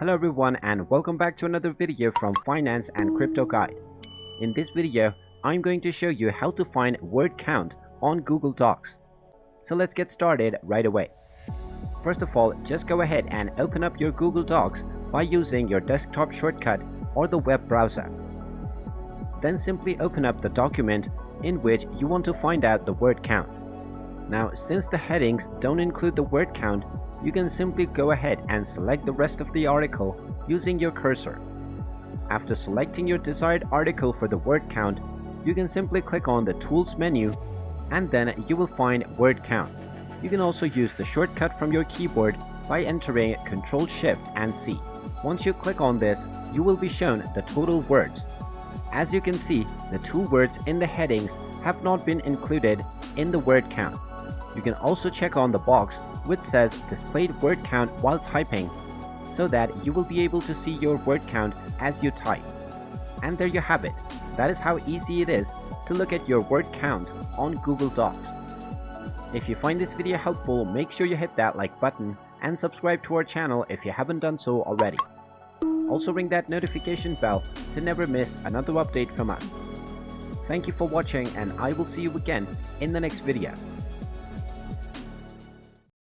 Hello everyone and welcome back to another video from Finance and Crypto Guide. In this video, I'm going to show you how to find word count on Google Docs. So let's get started right away. First of all, just go ahead and open up your Google Docs by using your desktop shortcut or the web browser. Then simply open up the document in which you want to find out the word count. Now, since the headings don't include the word count, you can simply go ahead and select the rest of the article using your cursor. After selecting your desired article for the word count, you can simply click on the Tools menu and then you will find word count. You can also use the shortcut from your keyboard by entering Ctrl+Shift and C. Once you click on this, you will be shown the total words. As you can see, the two words in the headings have not been included in the word count. You can also check on the box which says displayed word count while typing so that you will be able to see your word count as you type. And there you have it. That is how easy it is to look at your word count on Google Docs. If you find this video helpful, make sure you hit that like button and subscribe to our channel if you haven't done so already. Also ring that notification bell to never miss another update from us. Thank you for watching and I will see you again in the next video.